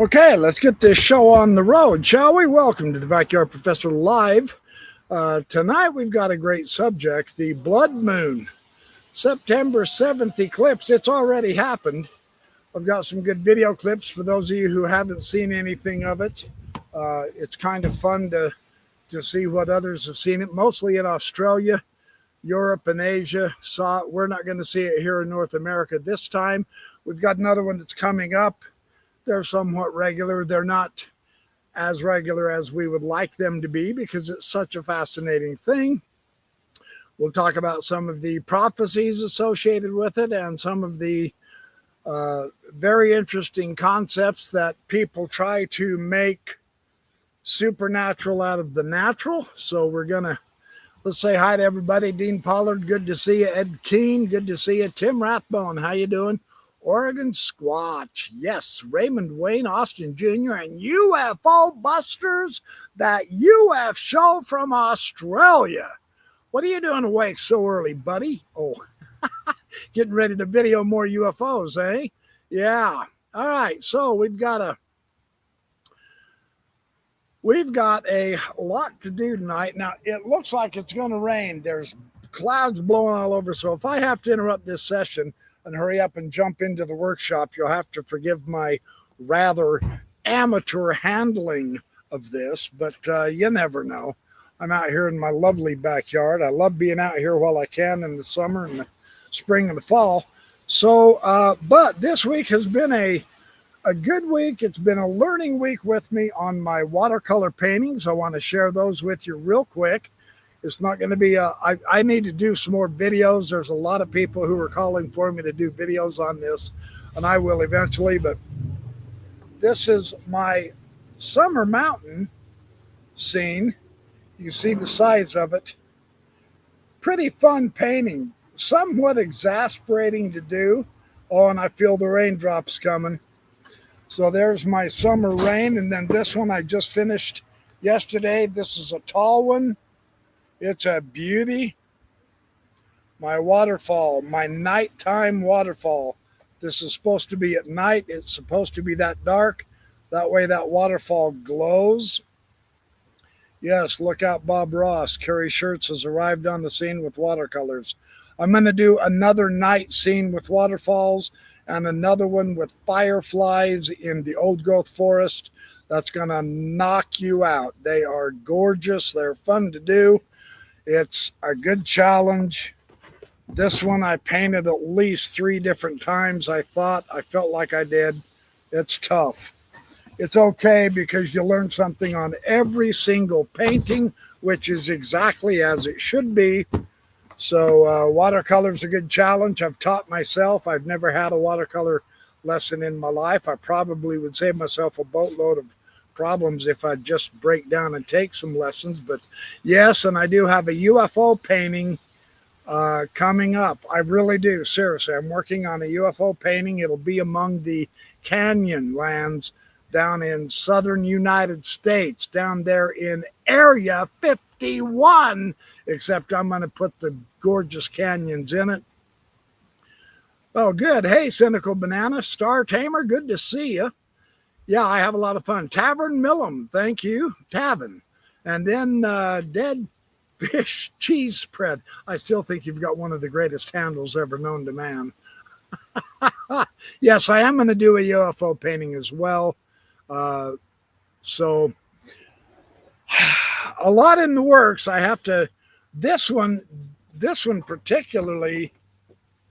Okay, let's get this show on the road, shall we? Welcome to the Backyard Professor Live. Tonight we've got a great subject, the blood moon. September 7th eclipse. It's already happened. I've got some good video clips for those of you who haven't seen anything of it. It's kind of fun to see what others have seen it, mostly in Australia, Europe, and Asia. We're not going to see it here in North America this time. We've got another one that's coming up. They're somewhat regular. They're not as regular as we would like them to be because it's such a fascinating thing. We'll talk about some of the prophecies associated with it and some of the very interesting concepts that people try to make supernatural out of the natural. So let's say hi to everybody. Dean Pollard, good to see you. Ed Keene, good to see you. Tim Rathbone, how you doing? Oregon Squatch, yes. Raymond Wayne, Austin Jr., and UFO Busters, that UF show from Australia. What are you doing awake so early, buddy? Oh, getting ready to video more UFOs, eh? Yeah. All right, so we've got a lot to do tonight. Now, it looks like it's going to rain. There's clouds blowing all over, so if I have to interrupt this session and hurry up and jump into the workshop, you'll have to forgive my rather amateur handling of this, but you never know. I'm out here in my lovely backyard. I love being out here while I can in the summer and the spring and the fall. So, but this week has been a good week. It's been a learning week with me on my watercolor paintings. I want to share those with you real quick. It's not going to be I need to do some more videos. There's a lot of people who are calling for me to do videos on this, and I will eventually, but this is my summer mountain scene. You see the size of it. Pretty fun painting, somewhat exasperating to do. Oh, and I feel the raindrops coming. So there's my summer rain, and then this one I just finished yesterday. This is a tall one. It's a beauty. My waterfall, my nighttime waterfall. This is supposed to be at night. It's supposed to be that dark. That way that waterfall glows. Yes, look out, Bob Ross. Kerry Shirts has arrived on the scene with watercolors. I'm going to do another night scene with waterfalls and another one with fireflies in the old growth forest. That's going to knock you out. They are gorgeous. They're fun to do. It's a good challenge. This one I painted at least 3 different times. I felt like I did. It's tough. It's okay because you learn something on every single painting, which is exactly as it should be. So watercolor is a good challenge. I've taught myself. I've never had a watercolor lesson in my life. I probably would save myself a boatload of problems if I just break down and take some lessons. But yes, and I do have a UFO painting coming up. I really do. Seriously, I'm working on a UFO painting. It'll be among the canyon lands down in southern United States, down there in Area 51, except I'm going to put the gorgeous canyons in it. Oh, good. Hey, Cynical Banana, Star Tamer, good to see you. Yeah, I have a lot of fun. Tavern Millum, thank you. Tavern. And then Dead Fish Cheese Spread. I still think you've got one of the greatest handles ever known to man. Yes, I am going to do a UFO painting as well. So a lot in the works. This one particularly,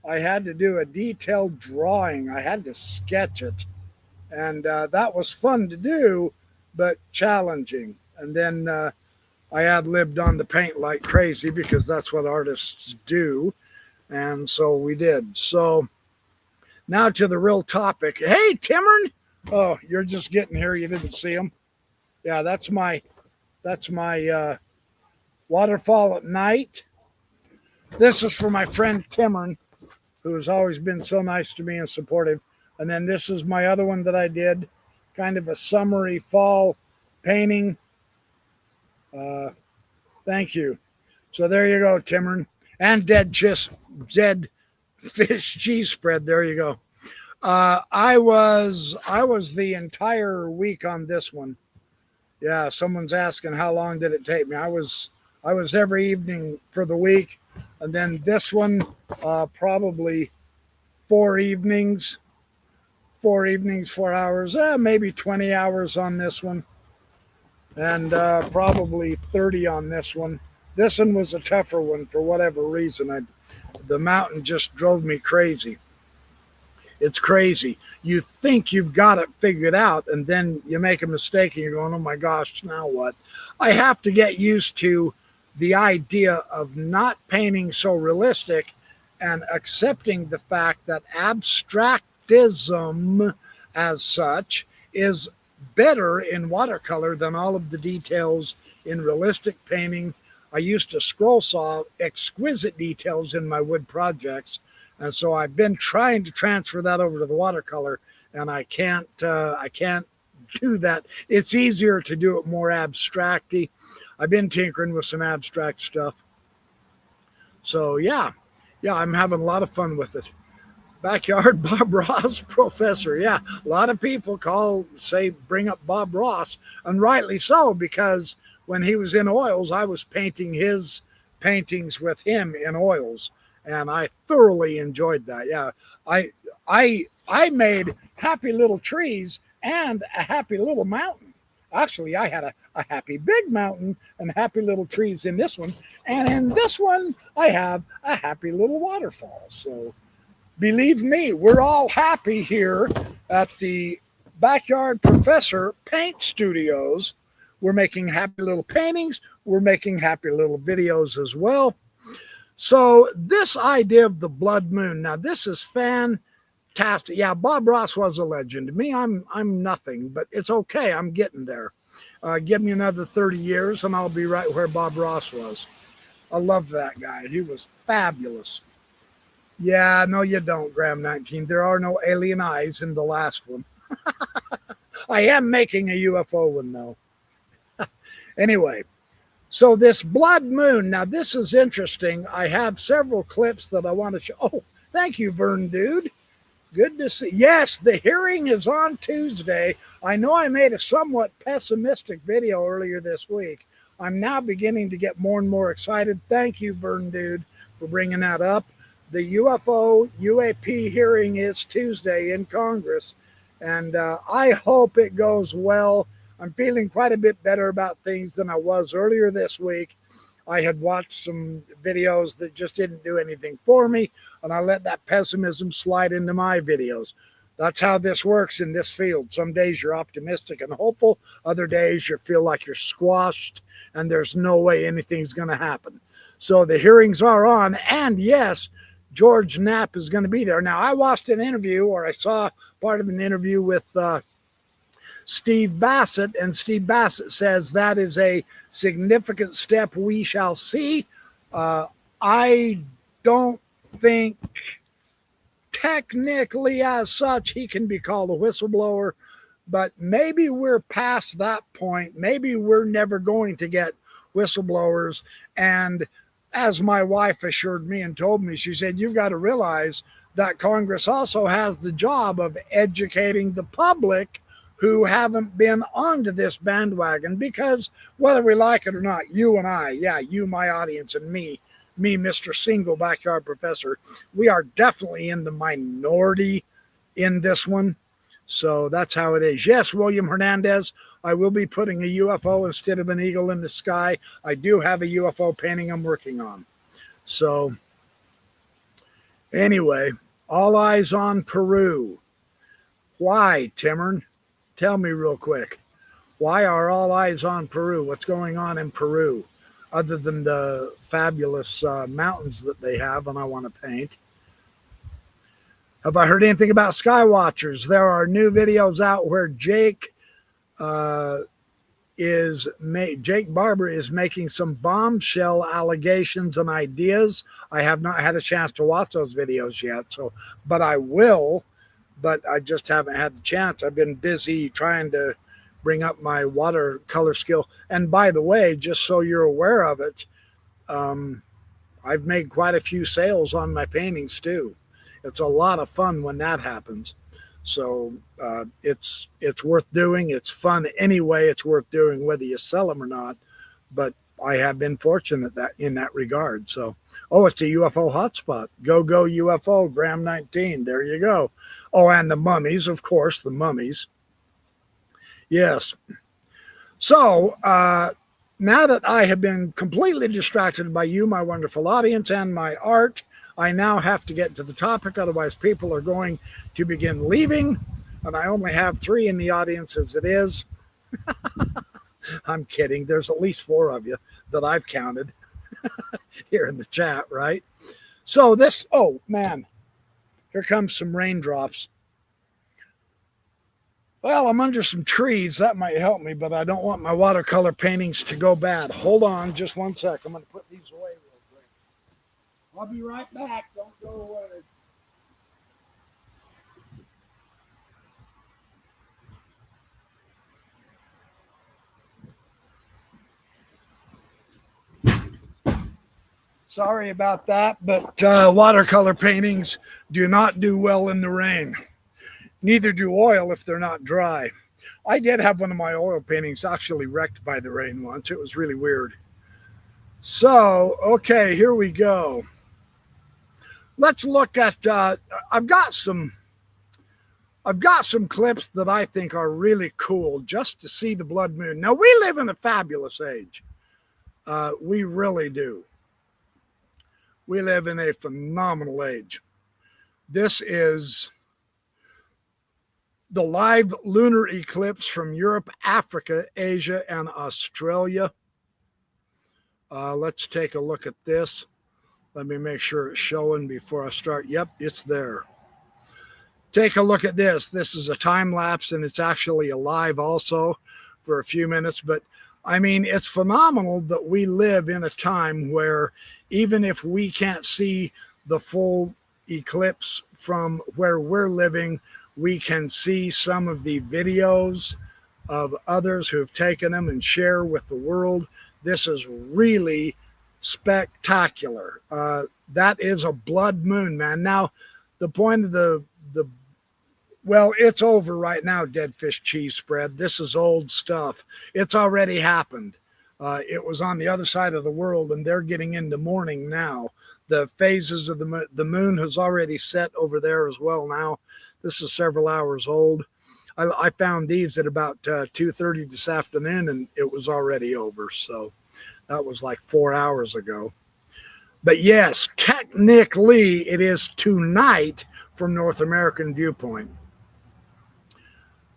I had to do a detailed drawing. I had to sketch it. And that was fun to do, but challenging. And then I ad-libbed on the paint like crazy because that's what artists do. And so we did. So now to the real topic. Hey, Timmern. Oh, you're just getting here. You didn't see him. Yeah, that's my waterfall at night. This is for my friend Timmern, who has always been so nice to me and supportive. And then this is my other one that I did, kind of a summery fall painting. Thank you. So there you go, Timmern. And dead fish cheese spread. There you go. I was the entire week on this one. Yeah, someone's asking how long did it take me. I was every evening for the week, and then this one probably 4 evenings, 4 evenings, 4 hours, maybe 20 hours on this one, and probably 30 on this one. This one was a tougher one for whatever reason. The mountain just drove me crazy. It's crazy. You think you've got it figured out, and then you make a mistake and you're going, oh my gosh, now what? I have to get used to the idea of not painting so realistic and accepting the fact that abstractism as such is better in watercolor than all of the details in realistic painting. I used to scroll saw exquisite details in my wood projects, and so I've been trying to transfer that over to the watercolor, and I can't do that. It's easier to do it more abstracty. I've been tinkering with some abstract stuff. So yeah, I'm having a lot of fun with it. Backyard Bob Ross professor. Yeah, a lot of people bring up Bob Ross, and rightly so, because when he was in oils, I was painting his paintings with him in oils, and I thoroughly enjoyed that. Yeah, I made happy little trees and a happy little mountain. Actually, I had a happy big mountain and happy little trees in this one, and in this one, I have a happy little waterfall. So believe me, we're all happy here at the Backyard Professor Paint Studios. We're making happy little paintings. We're making happy little videos as well. So this idea of the blood moon, now this is fantastic. Yeah, Bob Ross was a legend. Me, I'm nothing, but it's okay. I'm getting there. Give me another 30 years and I'll be right where Bob Ross was. I love that guy. He was fabulous. Yeah, no, you don't, Graham 19. There are no alien eyes in the last one. I am making a UFO one, though. Anyway, so this blood moon, now this is interesting. I have several clips that I want to show. Oh, thank you, Vern Dude. Good to see. Yes, the hearing is on Tuesday. I know I made a somewhat pessimistic video earlier this week. I'm now beginning to get more and more excited. Thank you, Vern Dude, for bringing that up. The UFO UAP hearing is Tuesday in Congress, and I hope it goes well. I'm feeling quite a bit better about things than I was earlier this week. I had watched some videos that just didn't do anything for me, and I let that pessimism slide into my videos. That's how this works in this field. Some days you're optimistic and hopeful. Other days you feel like you're squashed and there's no way anything's going to happen. So the hearings are on, and yes, George Knapp is going to be there. Now, I watched an interview, or I saw part of an interview with Steve Bassett, and Steve Bassett says that is a significant step we shall see. I don't think technically as such he can be called a whistleblower, but maybe we're past that point. Maybe we're never going to get whistleblowers. And as my wife assured me and told me, she said, you've got to realize that Congress also has the job of educating the public who haven't been onto this bandwagon, because whether we like it or not, you and I, yeah, you, my audience, and me, Mr. Single Backyard Professor, we are definitely in the minority in this one. So that's how it is. Yes, William Hernandez, I will be putting a UFO instead of an eagle in the sky. I do have a UFO painting I'm working on. So anyway, all eyes on Peru. Why, Timmern? Tell me real quick. Why are all eyes on Peru? What's going on in Peru? Other than the fabulous mountains that they have and I want to paint. Have I heard anything about Skywatchers? There are new videos out where Jake Barber is making some bombshell allegations and ideas. I have not had a chance to watch those videos yet, but I will. But I just haven't had the chance. I've been busy trying to bring up my watercolor skill. And by the way, just so you're aware of it, I've made quite a few sales on my paintings too. It's a lot of fun when that happens. So it's worth doing. It's fun anyway. It's worth doing whether you sell them or not. But I have been fortunate that in that regard. So, oh, it's a UFO hotspot. Go UFO, Gram 19. There you go. Oh, and the mummies, of course, the mummies. Yes. So now that I have been completely distracted by you, my wonderful audience, and my art, I now have to get to the topic. Otherwise, people are going to begin leaving. And I only have 3 in the audience as it is. I'm kidding. There's at least 4 of you that I've counted here in the chat, right? So this, oh man, here comes some raindrops. Well, I'm under some trees. That might help me, but I don't want my watercolor paintings to go bad. Hold on just one sec. I'm going to put these away real quick. I'll be right back. Don't go away. Sorry about that, but watercolor paintings do not do well in the rain. Neither do oil if they're not dry. I did have one of my oil paintings actually wrecked by the rain once. It was really weird. So, okay, here we go. Let's look at, I've got some clips that I think are really cool just to see the blood moon. Now, we live in a fabulous age. We really do. We live in a phenomenal age. This is the live lunar eclipse from Europe, Africa, Asia, and Australia. Let's take a look at this. Let me make sure it's showing before I start. Yep, it's there. Take a look at this. This is a time lapse, and it's actually alive also for a few minutes. But I mean, it's phenomenal that we live in a time where even if we can't see the full eclipse from where we're living, we can see some of the videos of others who have taken them and share with the world. This is really spectacular. That is a blood moon, man. Now, the point of the well, it's over right now, dead fish cheese spread. This is old stuff. It's already happened. It was on the other side of the world, and they're getting into mourning now. The phases of the moon has already set over there as well now. This is several hours old. I found these at about 2:30 this afternoon, and it was already over. So that was like 4 hours ago. But yes, technically it is tonight from North American viewpoint.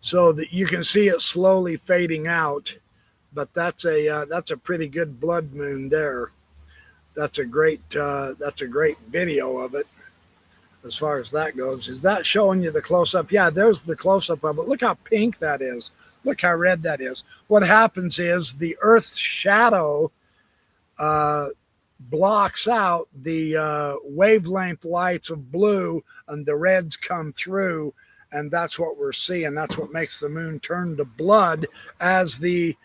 So that you can see it slowly fading out, but that's a pretty good blood moon there. That's a great video of it. As far as that goes, is that showing you the close-up? Yeah, there's the close-up of it. Look how pink that is. Look how red that is. What happens is the Earth's shadow blocks out the wavelength lights of blue, and the reds come through. And that's what we're seeing. That's what makes the moon turn to blood, as the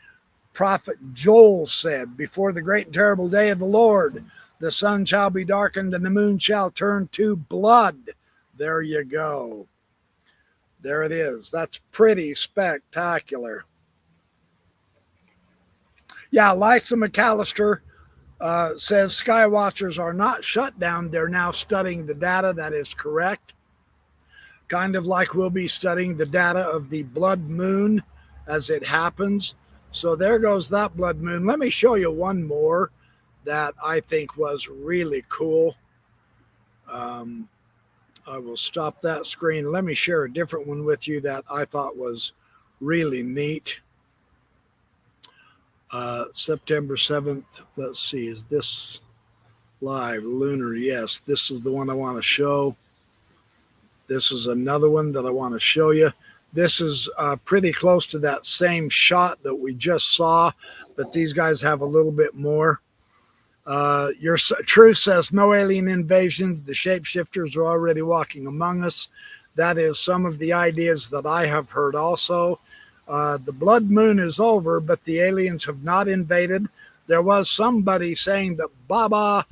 prophet Joel said, before the great and terrible day of the Lord, the sun shall be darkened and the moon shall turn to blood. There you go. There it is. That's pretty spectacular. Yeah, Lisa McAllister says Skywatchers are not shut down. They're now studying the data. That is correct. Kind of like we'll be studying the data of the blood moon as it happens. So there goes that blood moon. Let me show you one more that I think was really cool. I will stop that screen. Let me share a different one with you that I thought was really neat. September 7th. Let's see. Is this live? Lunar. Yes. This is the one I want to show. This is another one that I want to show you. This is pretty close to that same shot that we just saw, but these guys have a little bit more. Your truth says no alien invasions. The shapeshifters are already walking among us. That is some of the ideas that I have heard also. The blood moon is over, but the aliens have not invaded. There was somebody saying that Baba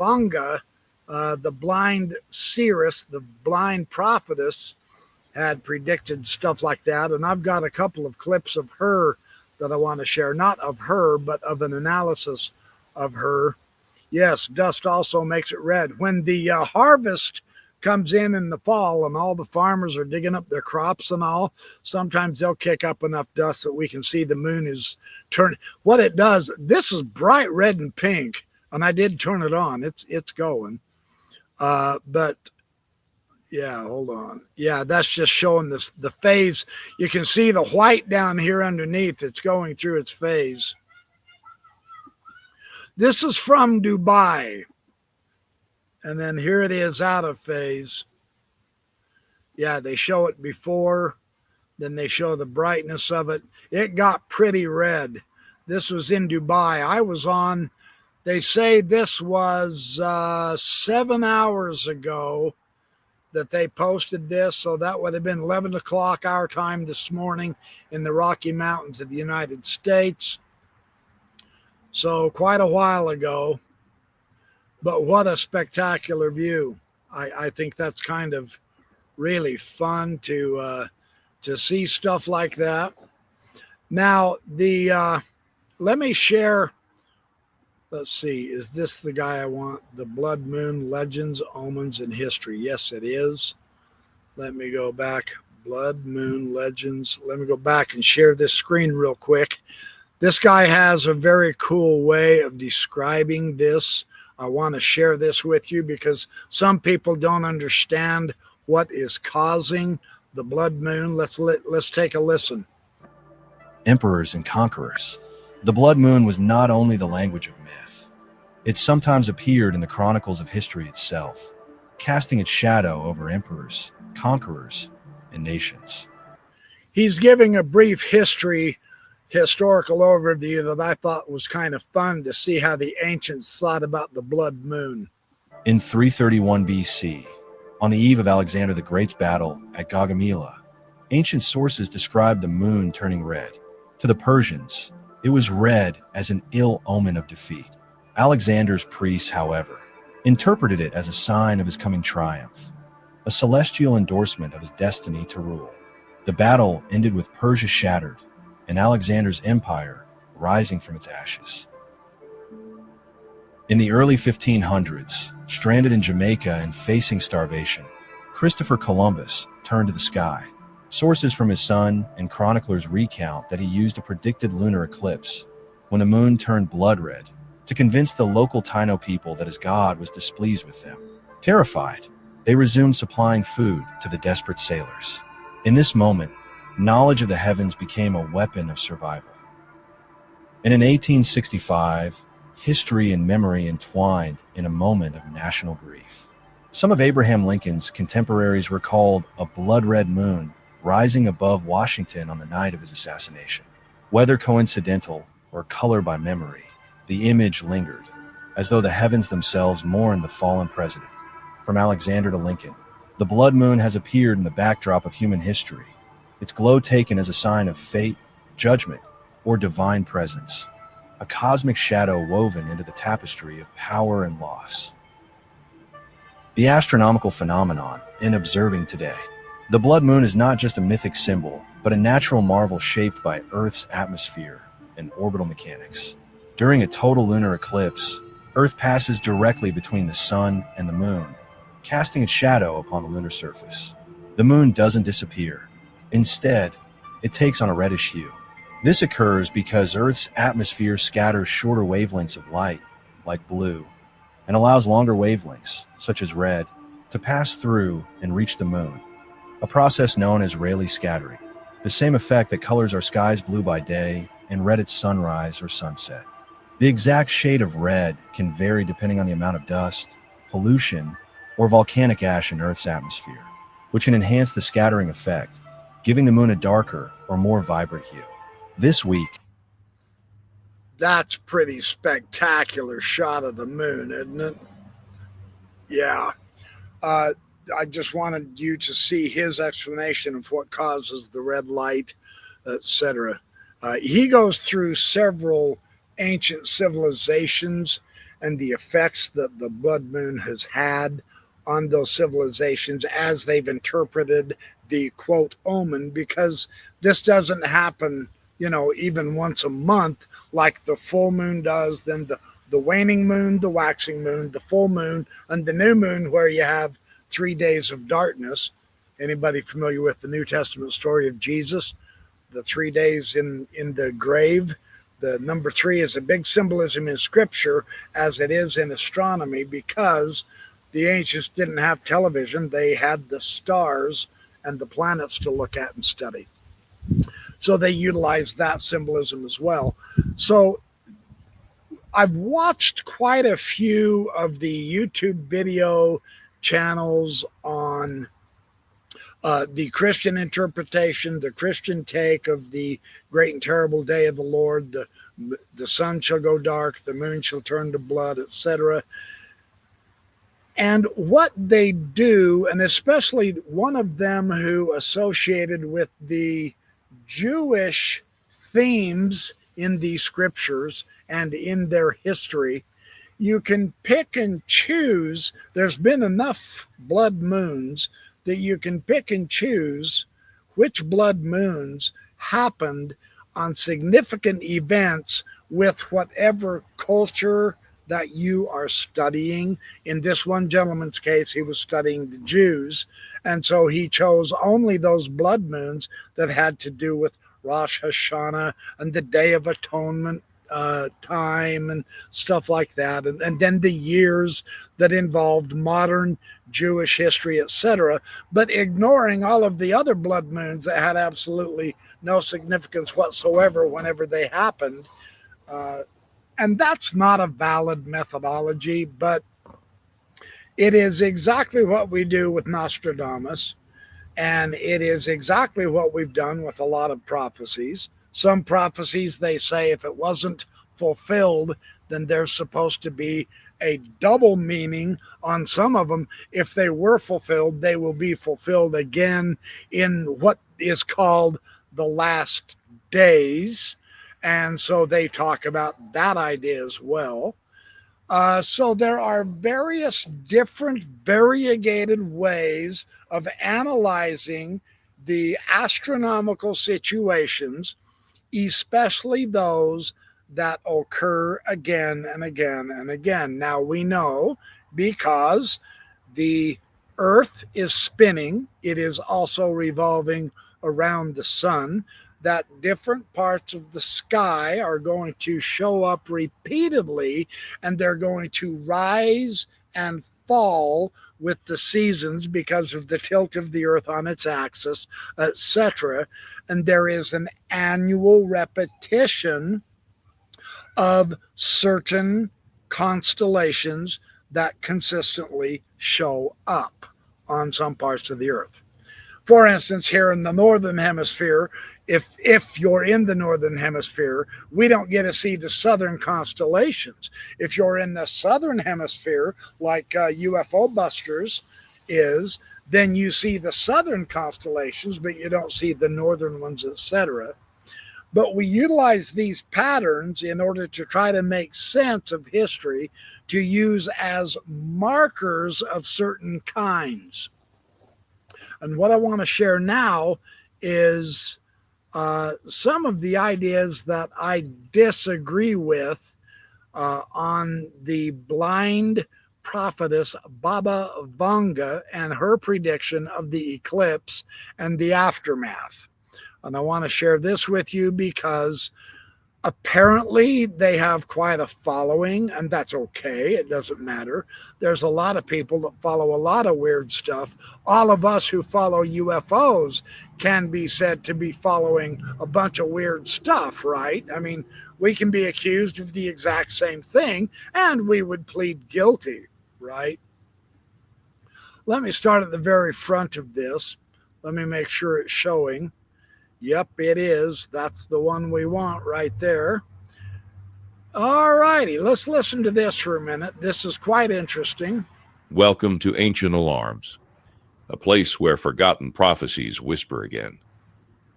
Vanga, the blind seeress, the blind prophetess, had predicted stuff like that. And I've got a couple of clips of her that I want to share, not of her, but of an analysis of her. Yes, dust also makes it red. When the harvest comes in the fall and all the farmers are digging up their crops and all, sometimes they'll kick up enough dust that we can see the moon is turning. What it does, this is bright red and pink, and I did turn it on. It's going. But yeah, hold on. Yeah, that's just showing this the phase. You can see the white down here underneath. It's going through its phase. This is from Dubai. And then here it is out of phase. Yeah, they show it before, then they show the brightness of it. It got pretty red. This was in Dubai. I was on, they say this was 7 hours ago that they posted this. So that would have been 11 o'clock our time this morning in the Rocky Mountains of the United States. So quite a while ago. But what a spectacular view. I think that's kind of really fun to see stuff like that. Now, let me share. Let's see. Is this the guy I want? The Blood Moon Legends, Omens, and History. Yes, it is. Let me go back. Blood Moon Legends. Let me go back and share this screen real quick. This guy has a very cool way of describing this. I want to share this with you because some people don't understand what is causing the blood moon. Let's take a listen. Emperors and conquerors. The blood moon was not only the language of myth. It sometimes appeared in the chronicles of history itself, casting its shadow over emperors, conquerors, and nations. He's giving a brief historical overview that I thought was kind of fun to see how the ancients thought about the blood moon. In 331 BC, on the eve of Alexander the Great's battle at Gaugamela, ancient sources described the moon turning red. To the Persians, it was read as an ill omen of defeat. Alexander's priests, however, interpreted it as a sign of his coming triumph, a celestial endorsement of his destiny to rule. The battle ended with Persia shattered and Alexander's empire rising from its ashes. In the early 1500s, stranded in Jamaica and facing starvation, Christopher Columbus turned to the sky. Sources from his son and chroniclers recount that he used a predicted lunar eclipse, when the moon turned blood red, to convince the local Taino people that his god was displeased with them. Terrified, they resumed supplying food to the desperate sailors. In this moment, knowledge of the heavens became a weapon of survival. And in 1865, history and memory entwined in a moment of national grief. Some of Abraham Lincoln's contemporaries recalled a blood-red moon rising above Washington on the night of his assassination. Whether coincidental or colored by memory, the image lingered, as though the heavens themselves mourned the fallen president. From Alexander to Lincoln, the blood moon has appeared in the backdrop of human history, its glow taken as a sign of fate, judgment, or divine presence, a cosmic shadow woven into the tapestry of power and loss. The astronomical phenomenon in observing today. The blood moon is not just a mythic symbol, but a natural marvel shaped by Earth's atmosphere and orbital mechanics. During a total lunar eclipse, Earth passes directly between the sun and the moon, casting its shadow upon the lunar surface. The moon doesn't disappear. Instead, it takes on a reddish hue. This occurs because Earth's atmosphere scatters shorter wavelengths of light, like blue, and allows longer wavelengths, such as red, to pass through and reach the moon, a process known as Rayleigh scattering, the same effect that colors our skies blue by day and red at sunrise or sunset. The exact shade of red can vary depending on the amount of dust, pollution, or volcanic ash in Earth's atmosphere, which can enhance the scattering effect, giving the moon a darker or more vibrant hue. This week, that's pretty spectacular shot of the moon, isn't it? Yeah. I just wanted you to see his explanation of what causes the red light, etc. He goes through several ancient civilizations and the effects that the blood moon has had on those civilizations as they've interpreted the quote omen, because this doesn't happen, even once a month like the full moon does, then the waning moon, the waxing moon, the full moon, and the new moon, where you have 3 days of darkness. Anybody familiar with the New Testament story of Jesus? The 3 days in the grave. The number 3 is a big symbolism in Scripture, as it is in astronomy, because the ancients didn't have television. They had the stars and the planets to look at and study. So they utilized that symbolism as well. So I've watched quite a few of the YouTube video channels on the Christian interpretation, the Christian take of the great and terrible day of the Lord, the sun shall go dark, the moon shall turn to blood, etc. And what they do, and especially one of them who associated with the Jewish themes in the scriptures and in their history, you can pick and choose. There's been enough blood moons that you can pick and choose which blood moons happened on significant events with whatever culture that you are studying. In this one gentleman's case, he was studying the Jews, and so he chose only those blood moons that had to do with Rosh Hashanah and the Day of Atonement time and stuff like that, and then the years that involved modern Jewish history, etc., but ignoring all of the other blood moons that had absolutely no significance whatsoever whenever they happened. And that's not a valid methodology, but it is exactly what we do with Nostradamus, and it is exactly what we've done with a lot of prophecies. Some prophecies, they say, if it wasn't fulfilled, then there's supposed to be a double meaning on some of them. If they were fulfilled, they will be fulfilled again in what is called the last days. And so they talk about that idea as well. So there are various different variegated ways of analyzing the astronomical situations, especially those that occur again and again and again. Now we know, because the Earth is spinning, it is also revolving around the sun, that different parts of the sky are going to show up repeatedly, and they're going to rise and fall with the seasons because of the tilt of the Earth on its axis, etc. And there is an annual repetition of certain constellations that consistently show up on some parts of the Earth. For instance, here in the Northern Hemisphere, if you're in the Northern Hemisphere, we don't get to see the southern constellations. If you're in the Southern Hemisphere, like UFO Busters is, then you see the southern constellations, but you don't see the northern ones, etc. But we utilize these patterns in order to try to make sense of history, to use as markers of certain kinds. And what I want to share now is some of the ideas that I disagree with on the blind prophetess Baba Vanga and her prediction of the eclipse and the aftermath. And I want to share this with you because apparently they have quite a following, and that's okay. It doesn't matter. There's a lot of people that follow a lot of weird stuff. All of us who follow UFOs can be said to be following a bunch of weird stuff, right? I mean, we can be accused of the exact same thing, and we would plead guilty, right? Let me start at the very front of this. Let me make sure it's showing. Yep, it is. That's the one we want right there. All righty, let's listen to this for a minute. This is quite interesting. Welcome to Ancient Alarms, a place where forgotten prophecies whisper again,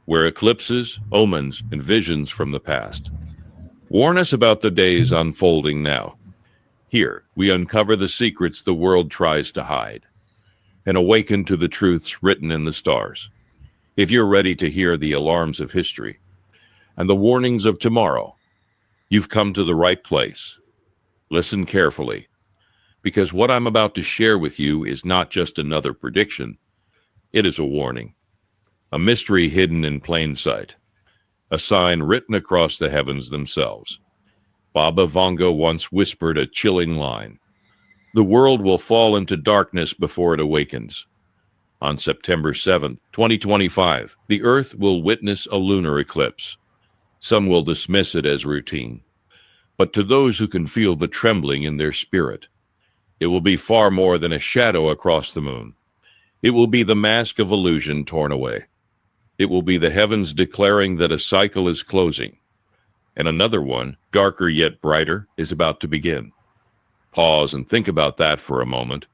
where eclipses, omens, and visions from the past warn us about the days unfolding now. Here, we uncover the secrets the world tries to hide and awaken to the truths written in the stars. If you're ready to hear the alarms of history and the warnings of tomorrow, you've come to the right place. Listen carefully, because what I'm about to share with you is not just another prediction. It is a warning, a mystery hidden in plain sight, a sign written across the heavens themselves. Baba Vanga once whispered a chilling line: "The world will fall into darkness before it awakens." On September 7th, 2025, the Earth will witness a lunar eclipse. Some will dismiss it as routine, but to those who can feel the trembling in their spirit, it will be far more than a shadow across the moon. It will be the mask of illusion torn away. It will be the heavens declaring that a cycle is closing, and another one, darker yet brighter, is about to begin. Pause and think about that for a moment.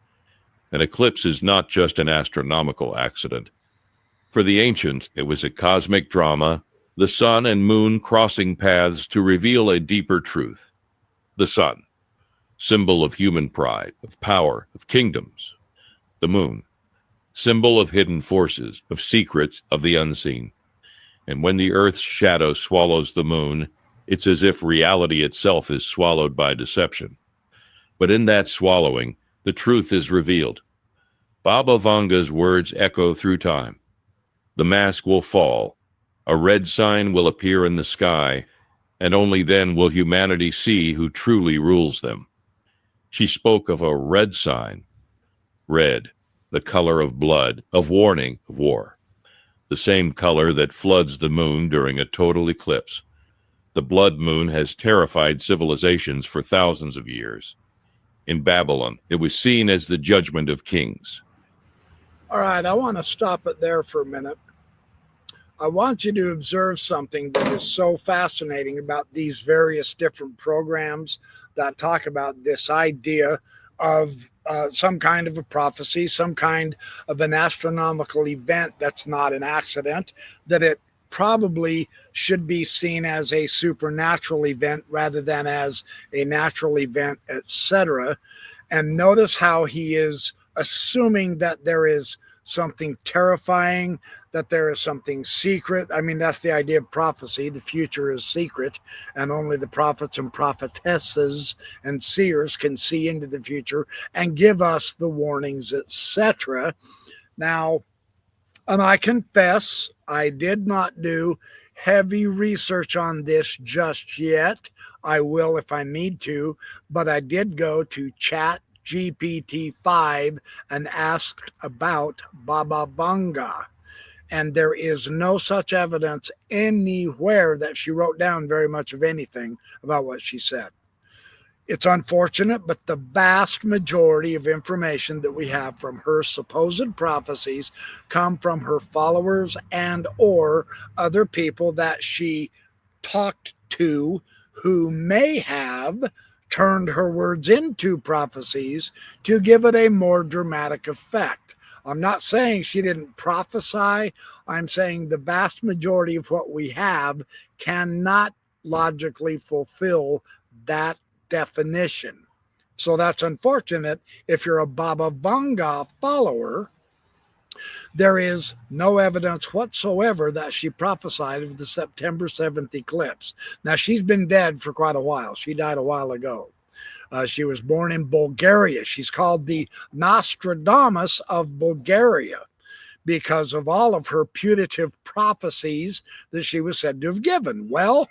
An eclipse is not just an astronomical accident. For the ancients, it was a cosmic drama, the sun and moon crossing paths to reveal a deeper truth. The sun, symbol of human pride, of power, of kingdoms. The moon, symbol of hidden forces, of secrets, of the unseen. And when the Earth's shadow swallows the moon, it's as if reality itself is swallowed by deception. But in that swallowing, the truth is revealed. Baba Vanga's words echo through time. The mask will fall, a red sign will appear in the sky, and only then will humanity see who truly rules them. She spoke of a red sign. Red, the color of blood, of warning, of war. The same color that floods the moon during a total eclipse. The blood moon has terrified civilizations for thousands of years. In Babylon, it was seen as the judgment of kings. All right, I want to stop it there for a minute. I want you to observe something that is so fascinating about these various different programs that talk about this idea of some kind of a prophecy, some kind of an astronomical event that's not an accident, that it probably should be seen as a supernatural event rather than as a natural event, etc. And notice how he is assuming that there is something terrifying, that there is something secret. I mean, that's the idea of prophecy. The future is secret, and only the prophets and prophetesses and seers can see into the future and give us the warnings, etc. Now, and I confess, I did not do heavy research on this just yet. I will if I need to, but I did go to ChatGPT-5 and asked about Baba Vanga. And there is no such evidence anywhere that she wrote down very much of anything about what she said. It's unfortunate, but the vast majority of information that we have from her supposed prophecies come from her followers and or other people that she talked to who may have turned her words into prophecies to give it a more dramatic effect. I'm not saying she didn't prophesy. I'm saying the vast majority of what we have cannot logically fulfill that definition. So that's unfortunate. If you're a Baba Vanga follower, there is no evidence whatsoever that she prophesied of the September 7th eclipse. Now, she's been dead for quite a while. She died a while ago. She was born in Bulgaria. She's called the Nostradamus of Bulgaria because of all of her putative prophecies that she was said to have given. Well,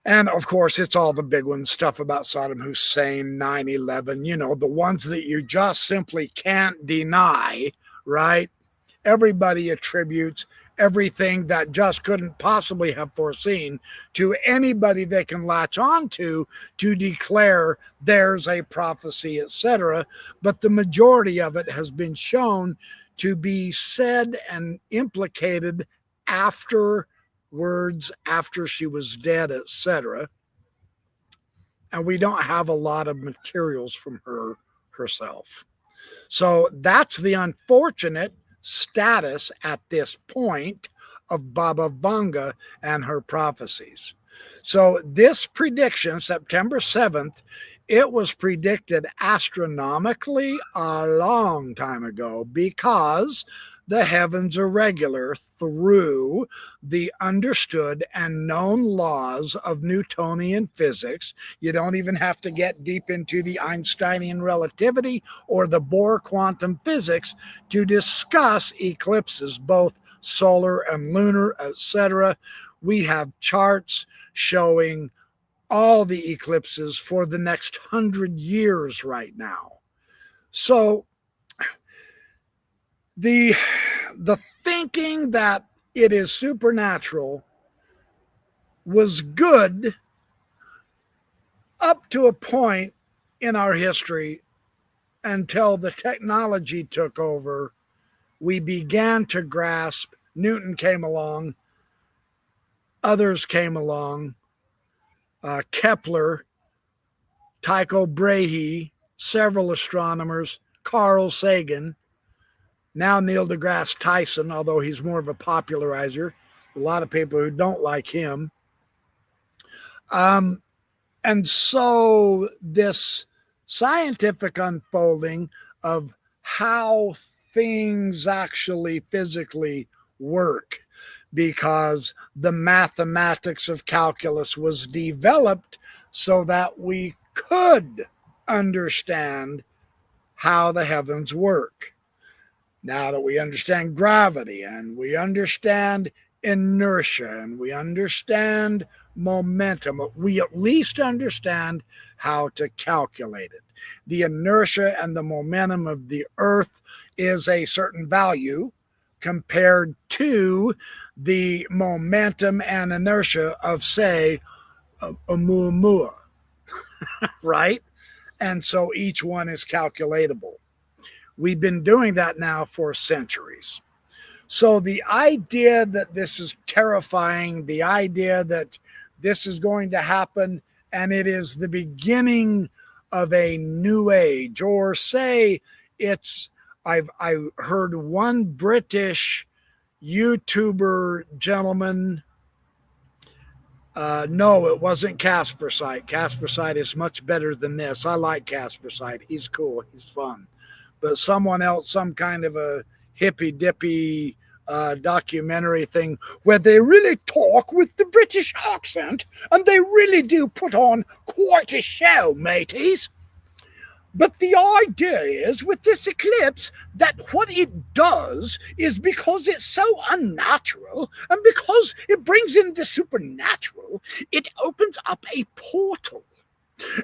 and of course, it's all the big ones, stuff about Saddam Hussein, 9/11, you know, the ones that you just simply can't deny, right? Everybody attributes everything that just couldn't possibly have foreseen to anybody they can latch on to declare there's a prophecy, etc. But the majority of it has been shown to be said and implicated afterwards, after she was dead, etc. And we don't have a lot of materials from her herself. So that's the unfortunate status at this point of Baba Vanga and her prophecies. So this prediction, September 7th, it was predicted astronomically a long time ago because the heavens are regular through the understood and known laws of Newtonian physics. You don't even have to get deep into the Einsteinian relativity or the Bohr quantum physics to discuss eclipses, both solar and lunar, etc. We have charts showing all the eclipses for the next 100 years right now. So the thinking that it is supernatural was good up to a point in our history until the technology took over. We began to grasp. Newton came along, others came along, Kepler, Tycho Brahe, several astronomers, Carl Sagan, now Neil deGrasse Tyson, although he's more of a popularizer. A lot of people who don't like him. And so this scientific unfolding of how things actually physically work, because the mathematics of calculus was developed so that we could understand how the heavens work. Now that we understand gravity and we understand inertia and we understand momentum, we at least understand how to calculate it. The inertia and the momentum of the Earth is a certain value compared to the momentum and inertia of, say, Oumuamua, right? And so each one is calculatable. We've been doing that now for centuries. So the idea that this is terrifying, the idea that this is going to happen and it is the beginning of a new age, or say it's, I heard one British YouTuber gentleman, no, it wasn't Kaspersite. Kaspersite is much better than this. I like Kaspersite. He's cool. He's fun. But someone else, some kind of a hippy-dippy documentary thing where they really talk with the British accent and they really do put on quite a show, mateys. But the idea is with this eclipse that what it does is, because it's so unnatural and because it brings in the supernatural, it opens up a portal.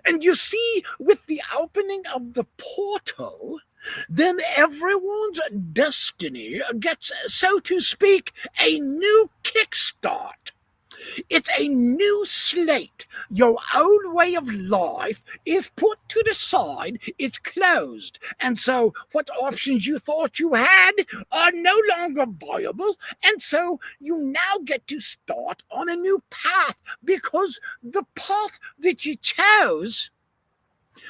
And you see, with the opening of the portal, then everyone's destiny gets, so to speak, a new kickstart. It's a new slate. Your old way of life is put to the side. It's closed. And so what options you thought you had are no longer viable. And so you now get to start on a new path, because the path that you chose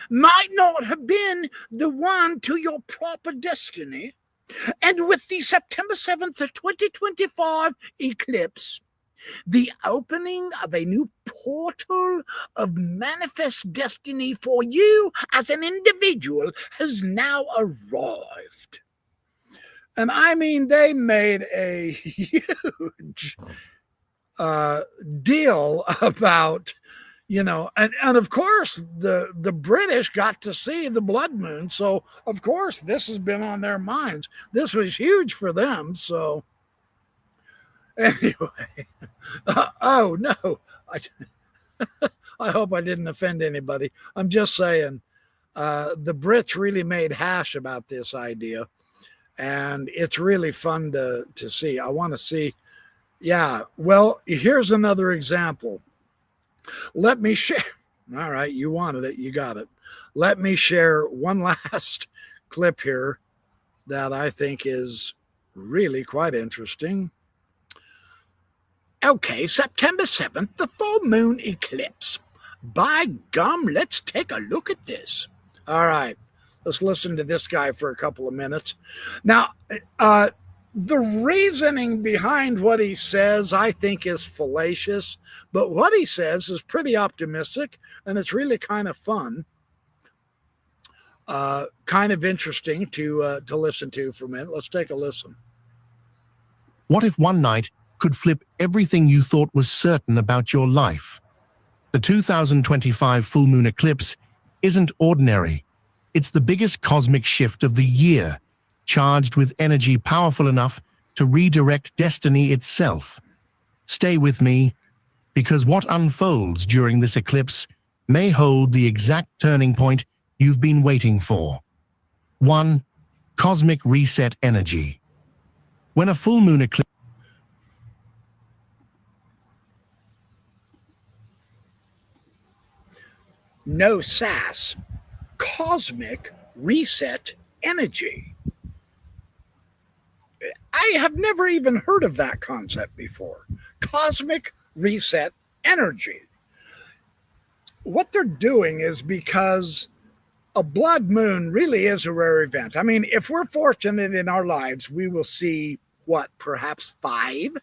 might not have been the one to your proper destiny. And with the September 7th, 2025 eclipse, the opening of a new portal of manifest destiny for you as an individual has now arrived. And I mean, they made a huge deal about, you know, and of course the British got to see the blood moon. So of course this has been on their minds. This was huge for them. So anyway, oh no, I hope I didn't offend anybody. I'm just saying, the Brits really made hash about this idea, and it's really fun to see. I want to see. Yeah, well, here's another example. Let me share. All right, you wanted it, you got it. Let me share one last clip here that I think is really quite interesting. Okay, September 7th, the full moon eclipse. By gum, let's take a look at this. All right, let's listen to this guy for a couple of minutes. Now, the reasoning behind what he says, I think, is fallacious, but what he says is pretty optimistic, and it's really kind of fun, kind of interesting to listen to for a minute. Let's take a listen. What if one night could flip everything you thought was certain about your life? The 2025 full moon eclipse isn't ordinary. It's the biggest cosmic shift of the year, charged with energy powerful enough to redirect destiny itself. Stay with me, because what unfolds during this eclipse may hold the exact turning point you've been waiting for. 1. Cosmic reset energy. When a full moon eclipse No sass. Cosmic reset energy. I have never even heard of that concept before. Cosmic reset energy. What they're doing is because a blood moon really is a rare event. I mean, if we're fortunate in our lives, we will see what, perhaps 5,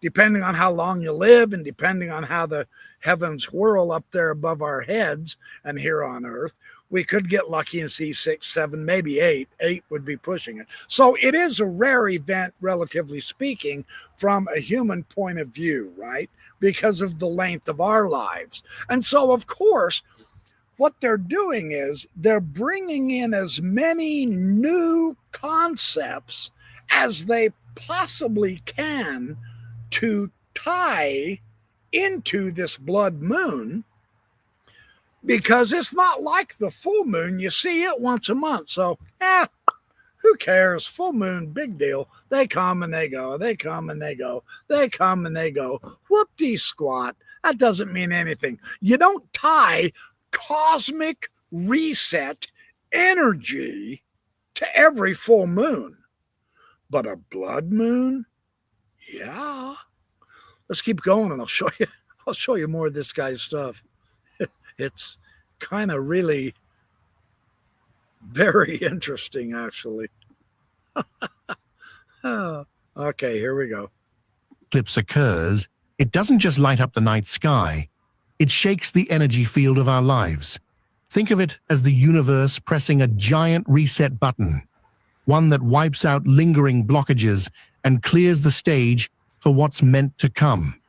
depending on how long you live and depending on how the heavens whirl up there above our heads and here on earth. We could get lucky and see 6, 7, maybe 8. 8 would be pushing it. So it is a rare event, relatively speaking, from a human point of view, right? Because of the length of our lives. And so, of course, what they're doing is they're bringing in as many new concepts as they possibly can to tie into this blood moon, because it's not like the full moon. You see it once a month. So, who cares? Full moon, big deal. They come and they go. They come and they go. They come and they go. Whoop-dee-squat. That doesn't mean anything. You don't tie cosmic reset energy to every full moon. But a blood moon? Yeah. Let's keep going and I'll show you more of this guy's stuff. It's kind of really very interesting, actually. Okay, here we go. eclipse occurs, it doesn't just light up the night sky, it shakes the energy field of our lives. Think of it as the universe pressing a giant reset button, one that wipes out lingering blockages and clears the stage for what's meant to come.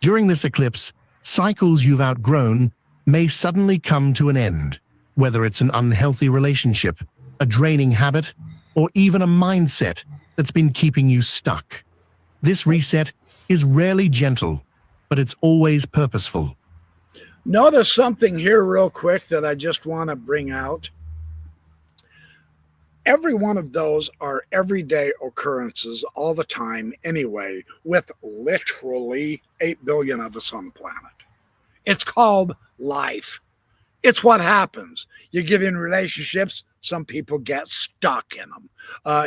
During this eclipse, cycles you've outgrown may suddenly come to an end, whether it's an unhealthy relationship, a draining habit, or even a mindset that's been keeping you stuck. This reset is rarely gentle, but it's always purposeful. Notice something here real quick that I just want to bring out. Every one of those are everyday occurrences all the time anyway, with literally 8 billion of us on the planet. It's called life. It's what happens. You get in relationships, some people get stuck in them.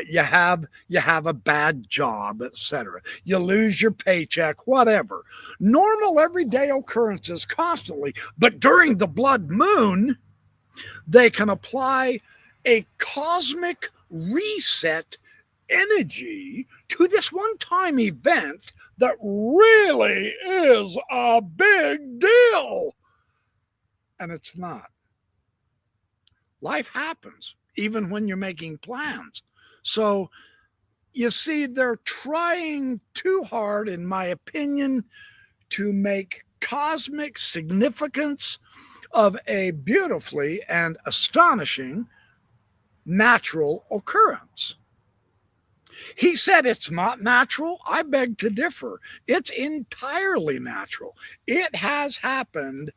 You have a bad job, etc. You lose your paycheck, whatever. Normal everyday occurrences constantly, but during the blood moon, they can apply a cosmic reset energy to this one-time event that really is a big deal. And it's not. Life happens, even when you're making plans. So, you see, they're trying too hard, in my opinion, to make cosmic significance of a beautifully and astonishing natural occurrence. He said it's not natural. I beg to differ. It's entirely natural. It has happened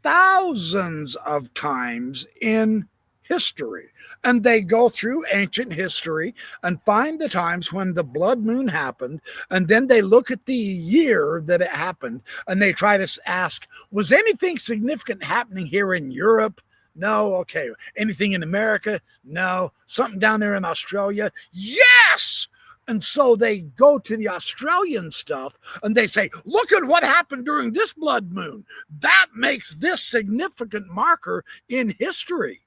thousands of times in history. And they go through ancient history and find the times when the blood moon happened. And then they look at the year that it happened and they try to ask, was anything significant happening here in Europe? No. Okay. Anything in America? No. Something down there in Australia? Yes. And so they go to the Australian stuff and they say, look at what happened during this blood moon. That makes this significant marker in history.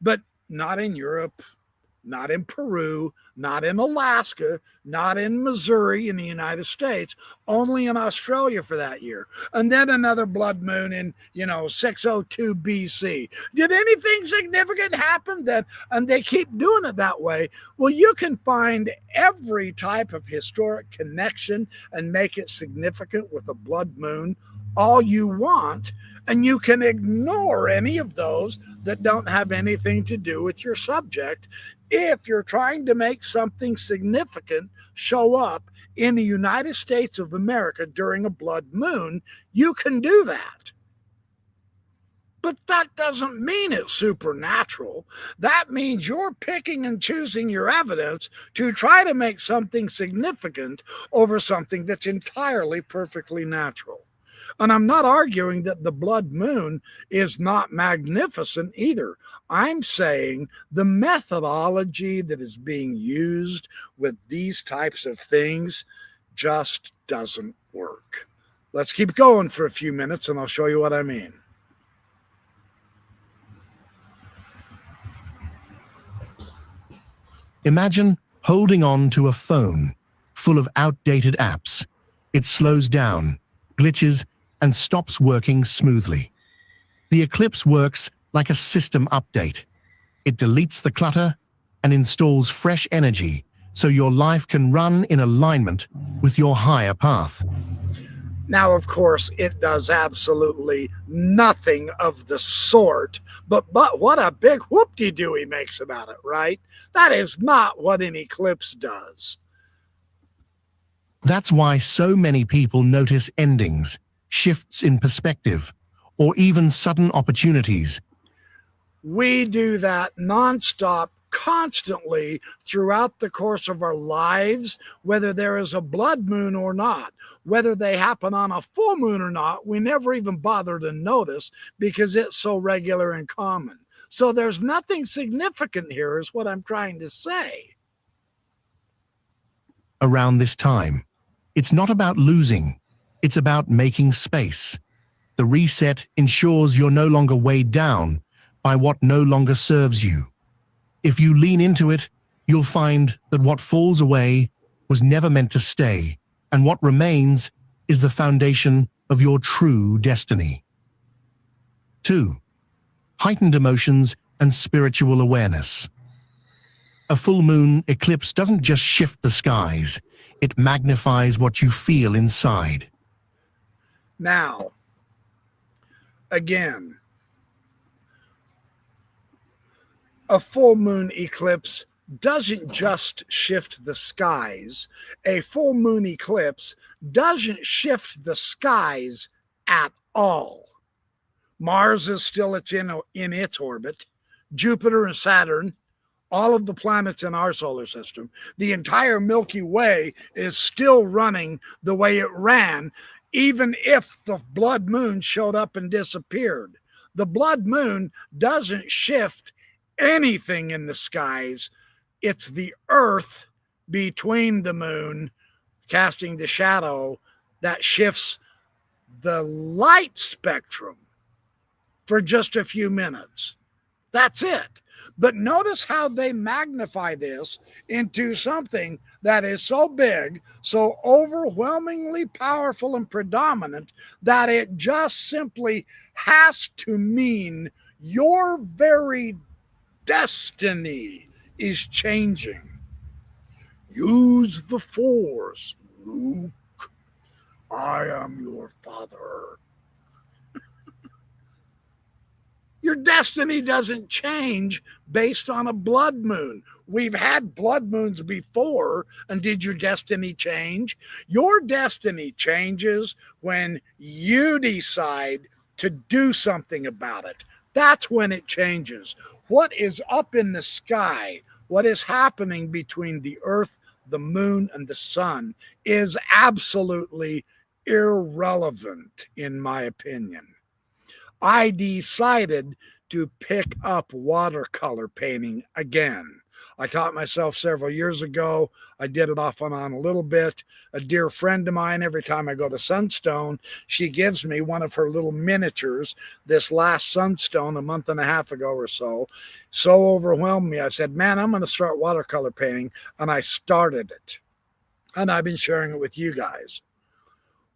But not in Europe, not in Peru, not in Alaska, not in Missouri in the United States, only in Australia for that year. And then another blood moon in, 602 BC. Did anything significant happen then? And they keep doing it that way. Well, you can find every type of historic connection and make it significant with a blood moon all you want, and you can ignore any of those that don't have anything to do with your subject. If you're trying to make something significant show up in the United States of America during a blood moon, you can do that. But that doesn't mean it's supernatural. That means you're picking and choosing your evidence to try to make something significant over something that's entirely perfectly natural. And I'm not arguing that the blood moon is not magnificent either. I'm saying the methodology that is being used with these types of things just doesn't work. Let's keep going for a few minutes and I'll show you what I mean. Imagine holding on to a phone full of outdated apps. It slows down, glitches, and stops working smoothly. The eclipse works like a system update. It deletes the clutter and installs fresh energy so your life can run in alignment with your higher path. Now, of course, it does absolutely nothing of the sort, but what a big whoop-de-doo he makes about it, right? That is not what an eclipse does. That's why so many people notice endings, shifts in perspective, or even sudden opportunities. We do that nonstop, constantly throughout the course of our lives, whether there is a blood moon or not. Whether they happen on a full moon or not, we never even bother to notice because it's so regular and common. So there's nothing significant here is what I'm trying to say. Around this time, it's not about losing. It's about making space. The reset ensures you're no longer weighed down by what no longer serves you. If you lean into it, you'll find that what falls away was never meant to stay, and what remains is the foundation of your true destiny. 2. Heightened emotions and spiritual awareness. A full moon eclipse doesn't just shift the skies, it magnifies what you feel inside. Now, again, a full moon eclipse doesn't just shift the skies. A full moon eclipse doesn't shift the skies at all. Mars is still in its orbit. Jupiter and Saturn, all of the planets in our solar system, the entire Milky Way is still running the way it ran, even if the blood moon showed up and disappeared. The blood moon doesn't shift anything in the skies. It's the Earth between the moon casting the shadow that shifts the light spectrum for just a few minutes. That's it. But notice how they magnify this into something that is so big, so overwhelmingly powerful and predominant that it just simply has to mean your very destiny is changing. Use the Force, Luke. I am your father. Your destiny doesn't change based on a blood moon. We've had blood moons before, and did your destiny change? Your destiny changes when you decide to do something about it. That's when it changes. What is up in the sky, what is happening between the Earth, the moon, and the sun is absolutely irrelevant, in my opinion. I decided to pick up watercolor painting again. I taught myself several years ago. I did it off and on a little bit. A dear friend of mine, every time I go to Sunstone, she gives me one of her little miniatures. This last Sunstone, a month and a half ago or so overwhelmed me. I said, man, I'm going to start watercolor painting. And I started it. And I've been sharing it with you guys.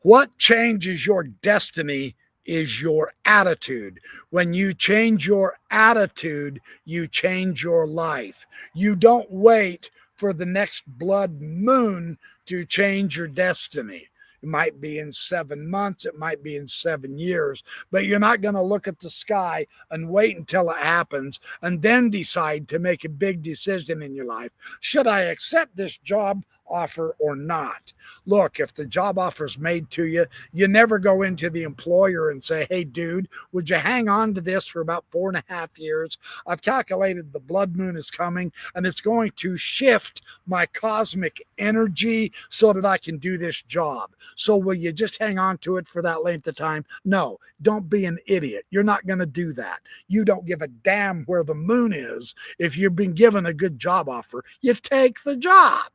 What changes your destiny is your attitude. When you change your attitude, you change your life. You don't wait for the next blood moon to change your destiny. It might be in 7 months, it might be in 7 years, but you're not going to look at the sky and wait until it happens and then decide to make a big decision in your life. Should I accept this job offer or not? Look, if the job offer is made to you, you never go into the employer and say, hey, dude, would you hang on to this for about 4.5 years? I've calculated the blood moon is coming and it's going to shift my cosmic energy so that I can do this job. So will you just hang on to it for that length of time? No, don't be an idiot. You're not going to do that. You don't give a damn where the moon is. If you've been given a good job offer, you take the job.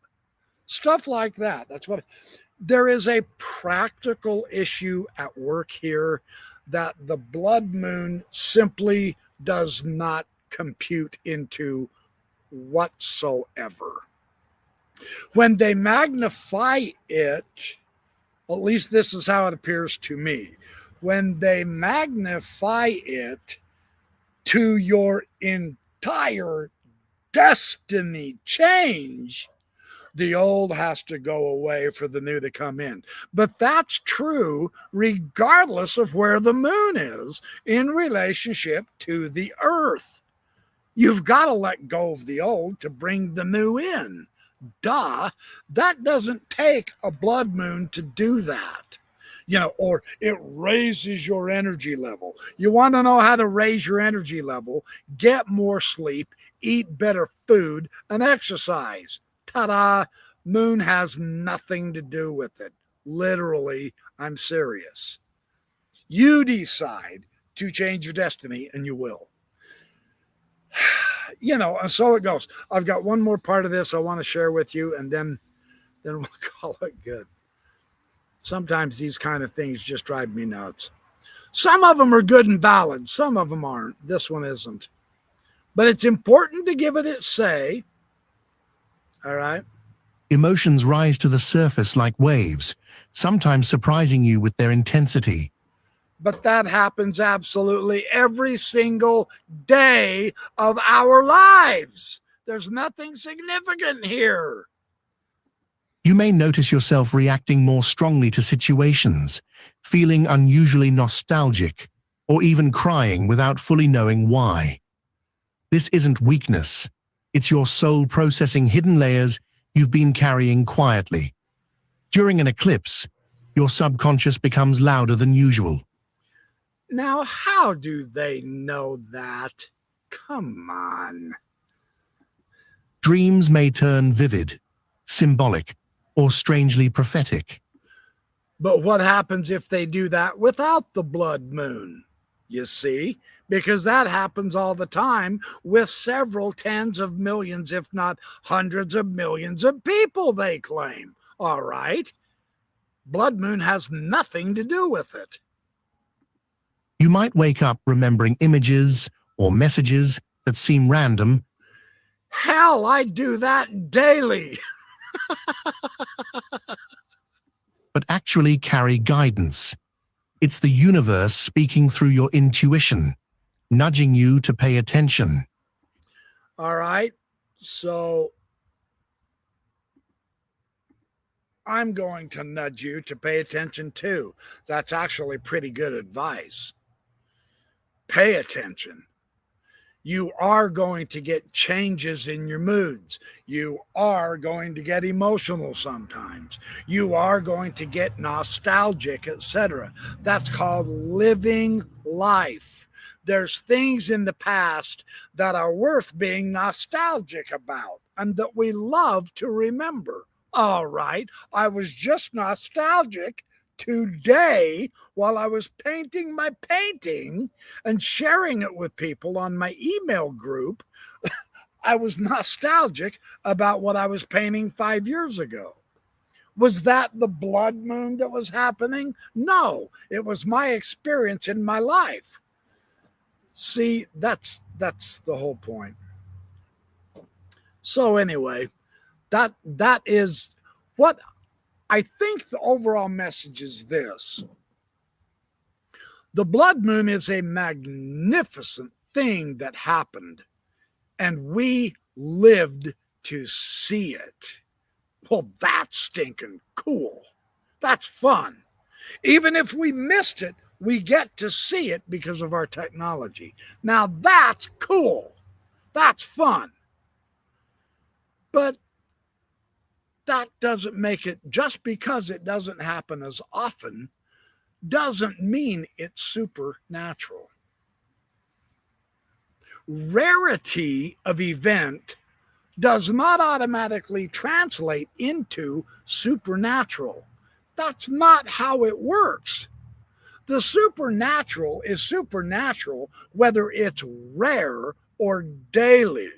Stuff like that. That's what there is. A practical issue at work here that the blood moon simply does not compute into whatsoever. When they magnify it, at least this is how it appears to me. When they magnify it to your entire destiny change, the old has to go away for the new to come in. But that's true regardless of where the moon is in relationship to the earth. You've got to let go of the old to bring the new in. Duh. That doesn't take a blood moon to do that. Or it raises your energy level. You want to know how to raise your energy level? Get more sleep, eat better food, and exercise. Ta-da! Moon has nothing to do with it. Literally, I'm serious. You decide to change your destiny, and you will. And so it goes. I've got one more part of this I want to share with you, and then we'll call it good. Sometimes these kind of things just drive me nuts. Some of them are good and valid. Some of them aren't. This one isn't. But it's important to give it its say. All right. Emotions rise to the surface like waves, sometimes surprising you with their intensity. But that happens absolutely every single day of our lives. There's nothing significant here. You may notice yourself reacting more strongly to situations, feeling unusually nostalgic, or even crying without fully knowing why. This isn't weakness. It's your soul processing hidden layers you've been carrying quietly. During an eclipse, your subconscious becomes louder than usual. Now, how do they know that? Come on. Dreams may turn vivid, symbolic, or strangely prophetic. But what happens if they do that without the blood moon? You see, because that happens all the time with several tens of millions, if not hundreds of millions of people, they claim. All right. Blood moon has nothing to do with it. You might wake up remembering images or messages that seem random. Hell, I do that daily. But actually carry guidance. It's the universe speaking through your intuition, nudging you to pay attention. All right. So I'm going to nudge you to pay attention too. That's actually pretty good advice. Pay attention. You are going to get changes in your moods. You are going to get emotional sometimes. You are going to get nostalgic, etc. That's called living life. There's things in the past that are worth being nostalgic about and that we love to remember. All right, I was just nostalgic today while I was painting my painting and sharing it with people on my email group. I was nostalgic about what I was painting 5 years ago. Was that the blood moon that was happening? No, it was my experience in my life. See, that's the whole point. So anyway, that is what I think the overall message is this. The blood moon is a magnificent thing that happened, and we lived to see it. Well, that's stinking cool. That's fun. Even if we missed it, we get to see it because of our technology. Now that's cool. That's fun. But that doesn't make it, just because it doesn't happen as often, doesn't mean it's supernatural. Rarity of event does not automatically translate into supernatural. That's not how it works. The supernatural is supernatural whether it's rare or daily.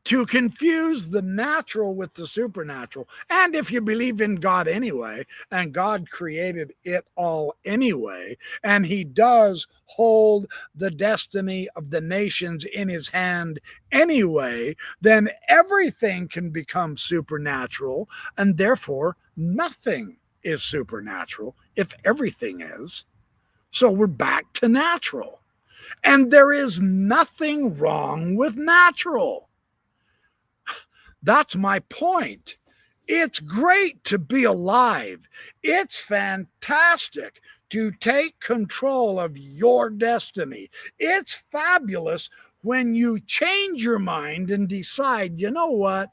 To confuse the natural with the supernatural, and if you believe in God anyway, and God created it all anyway, and he does hold the destiny of the nations in his hand anyway, then everything can become supernatural, and therefore nothing is supernatural if everything is. So we're back to natural. And there is nothing wrong with natural. That's my point. It's great to be alive. It's fantastic to take control of your destiny. It's fabulous when you change your mind and decide, you know what?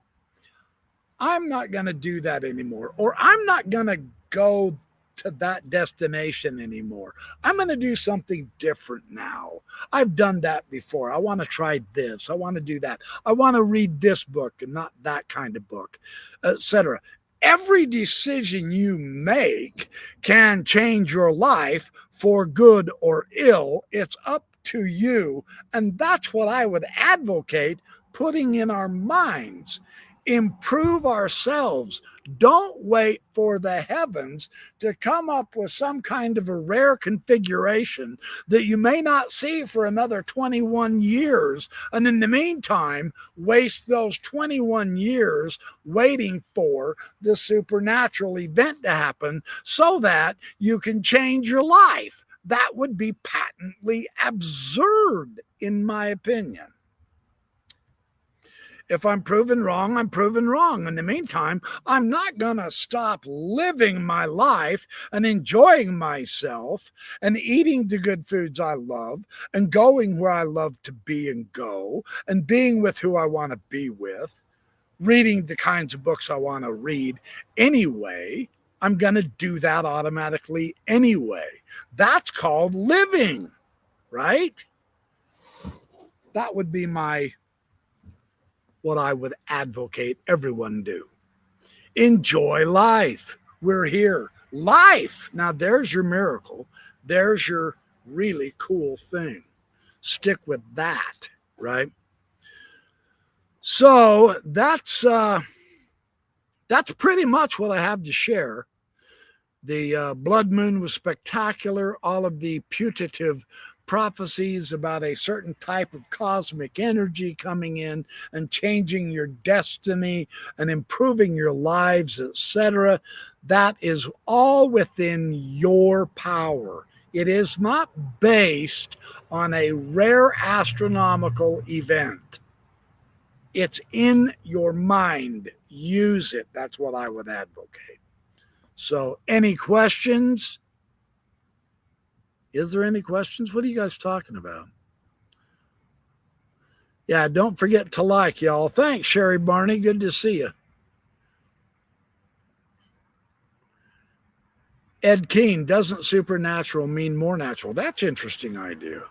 I'm not going to do that anymore, or I'm not going to go to that destination anymore. I'm going to do something different now. I've done that before. I want to try this. I want to do that. I want to read this book and not that kind of book, etc. Every decision you make can change your life for good or ill. It's up to you. And that's what I would advocate putting in our minds. Improve ourselves. Don't wait for the heavens to come up with some kind of a rare configuration that you may not see for another 21 years. And in the meantime, waste those 21 years waiting for the supernatural event to happen so that you can change your life. That would be patently absurd, in my opinion. If I'm proven wrong, I'm proven wrong. In the meantime, I'm not going to stop living my life and enjoying myself and eating the good foods I love and going where I love to be and go and being with who I want to be with, reading the kinds of books I want to read anyway. I'm going to do that automatically anyway. That's called living, right? That would be what I would advocate everyone do. Enjoy life. We're here. Life. Now there's your miracle. There's your really cool thing. Stick with that, right? So that's pretty much what I have to share. The blood moon was spectacular. All of the putative prophecies about a certain type of cosmic energy coming in and changing your destiny and improving your lives, etc. That is all within your power. It is not based on a rare astronomical event. It's in your mind. Use it. That's what I would advocate. So, any questions? Is there any questions? What are you guys talking about? Yeah, don't forget to like, y'all. Thanks, Sherry Barney. Good to see you. Ed Keene, doesn't supernatural mean more natural? That's an interesting idea.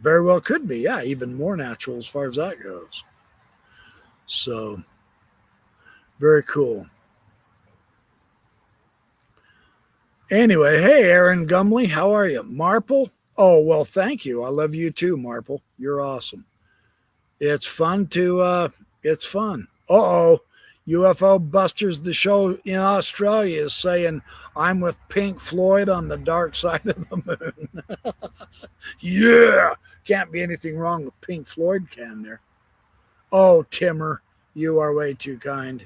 Very well could be. Yeah, even more natural as far as that goes. So, very cool. Anyway, hey, Aaron Gumley, how are you? Marple? Oh, well, thank you. I love you too, Marple. You're awesome. It's fun to, it's fun. Uh-oh. UFO Busters, the show in Australia, is saying, I'm with Pink Floyd on the dark side of the moon. Yeah. Can't be anything wrong with Pink Floyd, can there? Oh, Timmer, you are way too kind.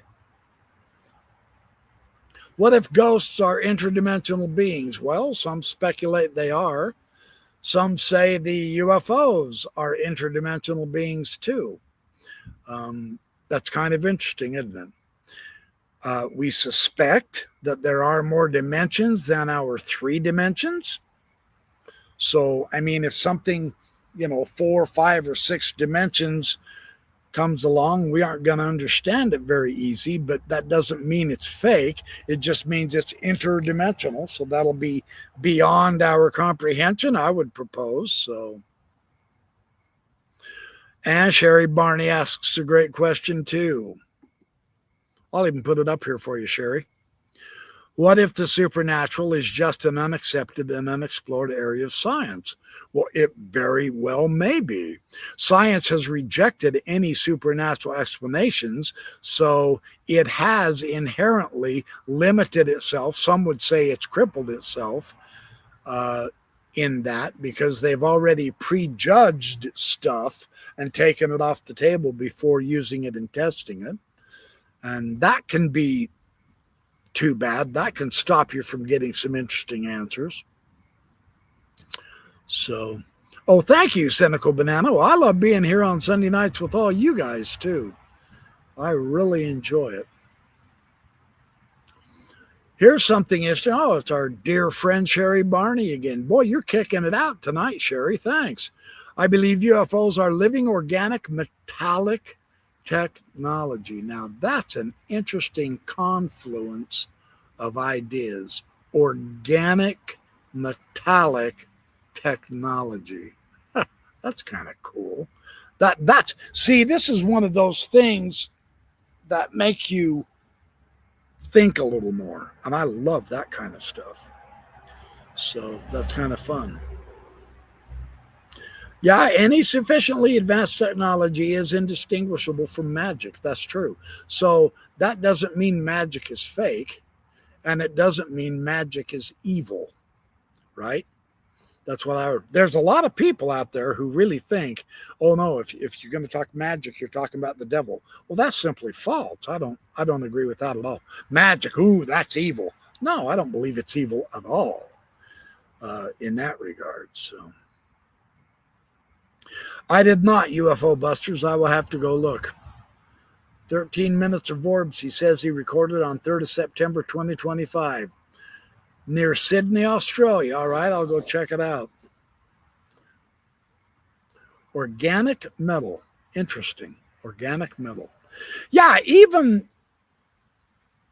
What if ghosts are interdimensional beings? Well, some speculate they are. Some say the UFOs are interdimensional beings too. That's kind of interesting, isn't it? We suspect that there are more dimensions than our 3 dimensions. So, I mean, if something, 4, 5, or 6 dimensions comes along, we aren't going to understand it very easy, but that doesn't mean it's fake. It just means it's interdimensional. So that'll be beyond our comprehension, I would propose. So. And Sherry Barney asks a great question too. I'll even put it up here for you, Sherry. What if the supernatural is just an unaccepted and unexplored area of science? Well, it very well may be. Science has rejected any supernatural explanations, so it has inherently limited itself. Some would say it's crippled itself in that, because they've already prejudged stuff and taken it off the table before using it and testing it. And that can be too bad. That can stop you from getting some interesting answers. So, oh, thank you, Cynical Banana. Well, I love being here on Sunday nights with all you guys too. I really enjoy it. Here's something interesting. Oh, it's our dear friend Sherry Barney again. Boy, you're kicking it out tonight, Sherry. Thanks. I believe UFOs are living organic metallic technology. Now, that's an interesting confluence of ideas. Organic metallic technology. That's kind of cool. See, this is one of those things that make you think a little more. And I love that kind of stuff. So that's kind of fun. Yeah, any sufficiently advanced technology is indistinguishable from magic. That's true. So that doesn't mean magic is fake, and it doesn't mean magic is evil, right? That's what there's a lot of people out there who really think, oh no, if you're going to talk magic, you're talking about the devil. Well, that's simply false. I don't agree with that at all. Magic, ooh, that's evil. No, I don't believe it's evil at all in that regard. So I did not, UFO Busters. I will have to go look. 13 minutes of Vorbs, he says he recorded on 3rd of September 2025. Near Sydney, Australia. All right, I'll go check it out. Organic metal. Interesting. Organic metal. Yeah, even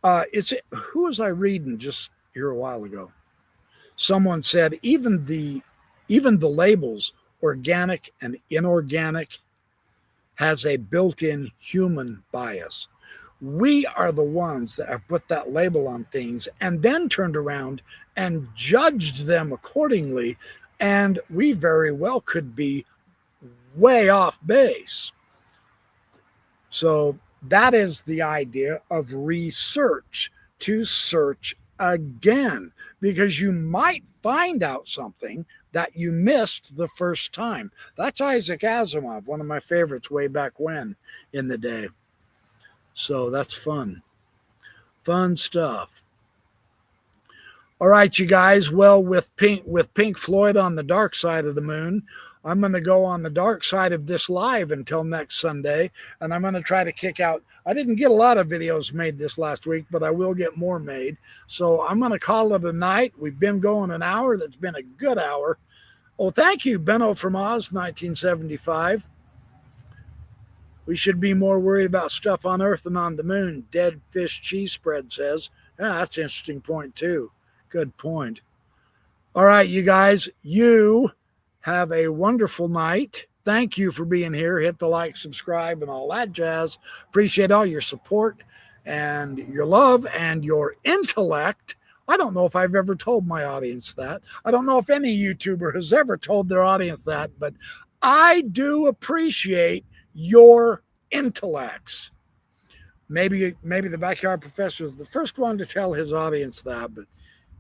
who was I reading just here a while ago? Someone said even the labels organic and inorganic has a built-in human bias. We are the ones that have put that label on things and then turned around and judged them accordingly. And we very well could be way off base. So that is the idea of research, to search again, because you might find out something that you missed the first time. That's Isaac Asimov, one of my favorites way back when in the day. So that's fun. Fun stuff. All right, you guys. Well, with Pink Floyd on the dark side of the moon, I'm going to go on the dark side of this live until next Sunday. And I'm going to try to kick out. I didn't get a lot of videos made this last week, but I will get more made. So I'm going to call it a night. We've been going an hour. That's been a good hour. Oh, thank you, Benno from Oz, 1975. We should be more worried about stuff on Earth than on the moon, Dead Fish Cheese Spread says. Yeah, that's an interesting point, too. Good point. All right, you guys, you have a wonderful night. Thank you for being here. Hit the like, subscribe, and all that jazz. Appreciate all your support and your love and your intellect. I don't know if I've ever told my audience that. I don't know if any YouTuber has ever told their audience that, but I do appreciate your intellects. Maybe the Backyard Professor is the first one to tell his audience that, but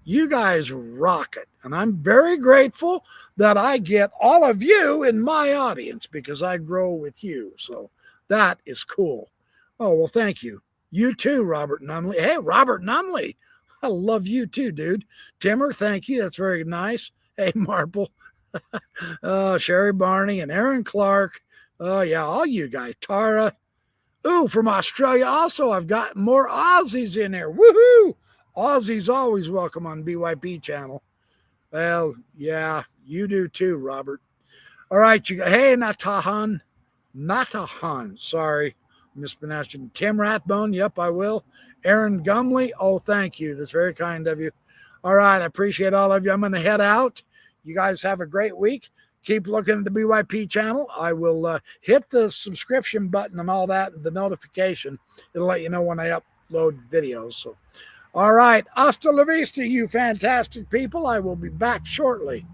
you guys rock it. And I'm very grateful that I get all of you in my audience because I grow with you. So that is cool. Oh, well, thank you. You too, Robert Nunley. Hey, Robert Nunley. I love you too, dude. Timmer, thank you. That's very nice. Hey, Marple. Sherry Barney and Aaron Clark. Oh, yeah, all you guys. Tara. Ooh, from Australia also. I've got more Aussies in there. Woohoo! Aussies always welcome on BYP channel. Well, yeah, you do too, Robert. All right, you got, hey, Natahan. Sorry, mispronouncing. Tim Rathbone, yep, I will. Aaron Gumley, oh, thank you. That's very kind of you. All right, I appreciate all of you. I'm going to head out. You guys have a great week. Keep looking at the BYP channel. I will hit the subscription button and all that, the notification. It'll let you know when I upload videos. So, all right, hasta la vista, you fantastic people. I will be back shortly.